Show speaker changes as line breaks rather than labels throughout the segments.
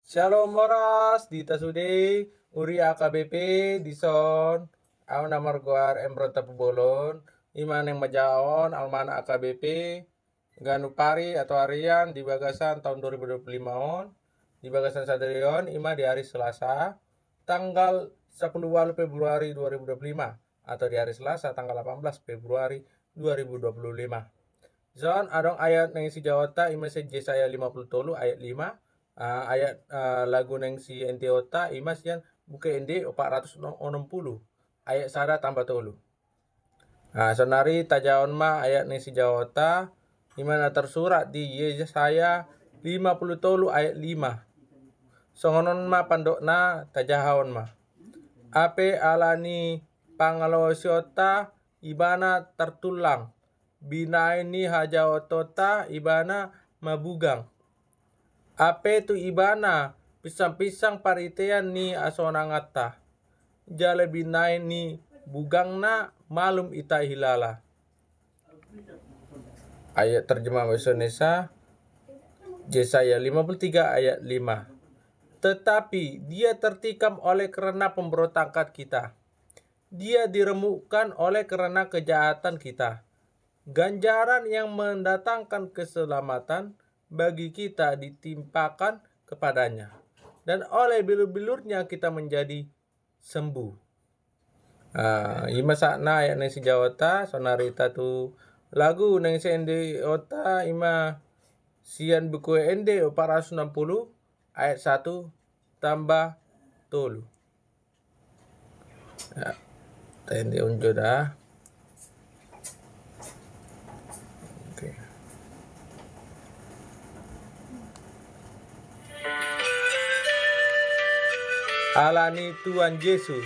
Shalom moras di tasude uri AKBP di son au namar guar emron tapubolon iman yang majaon almana AKBP ganupari atau harian di bagasan tahun 2025 on di bagasan sadarion ima di hari Selasa tanggal 10 Februari 2025 atau di hari Selasa tanggal 18 Februari 2025. Zon adong ayat neng si Jawata ima se Yesaya 50 ayat 5 ayat lagu neng si Entiota imas yang buka ende 460 ayat sada tambah tolu. Sonari tajaon ma ayat neng si Jawata imana tersurat di Yesaya 50 ayat 5. Songonon ma pandokna tajahaon ma. Ape alani pangalosiota ibana tertulang. Bina ini haja otota ibana mabugang. Ape tu ibana pisang-pisang paritean ni asonangata. Jale bina ini bugangna malum ita hilala. Ayat terjemah bahasa Indonesia Yesaya 53 ayat 5. Tetapi dia tertikam oleh karena pemberontakan kita. Dia diremukkan oleh karena kejahatan kita. Ganjaran yang mendatangkan keselamatan bagi kita ditimpakan kepadanya. Dan oleh bilur-bilurnya kita menjadi sembuh. Ima sakna ayat neng si Jawata sonarita tu lagu neng si ende ota ima sian buku ende 460 ayat 1 tambah tolu. Ende unjo dah. Alani Tuhan Yesus.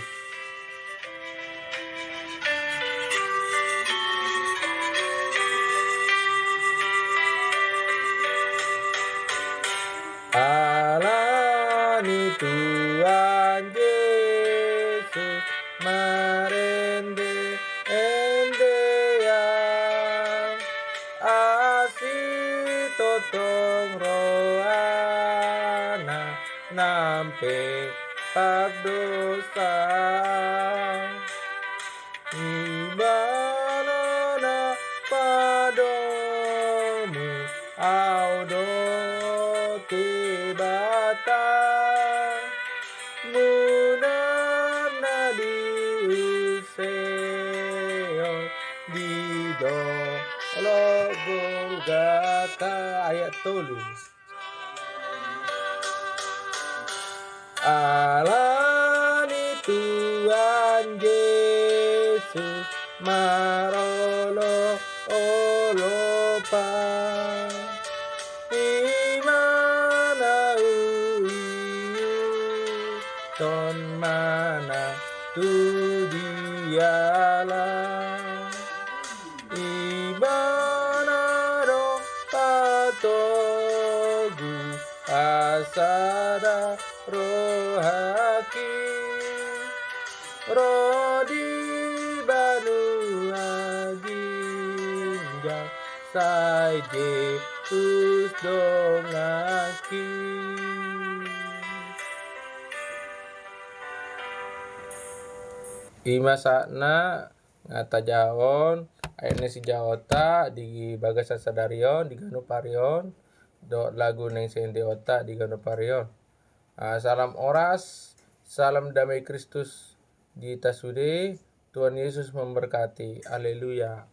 Alani Tuhan Yesus marende ende ya asih totong rohana nampe dosa ibanana padomu audo tibata munana di useo di do Golgota ayat tolu. Alani Tuhan Yesus marolo olopa imana uiu ton mana tu dialah ibana do patogu asada rohaki rodi banu aginjang saje dongaki. Ima sakna ngata jawon aine si Jawata di bagasan sadarion di ganuparion do lagu neng sente otak di ganuparion. Salam oras, salam damai Kristus di tasude. Tuhan Yesus memberkati. Haleluya.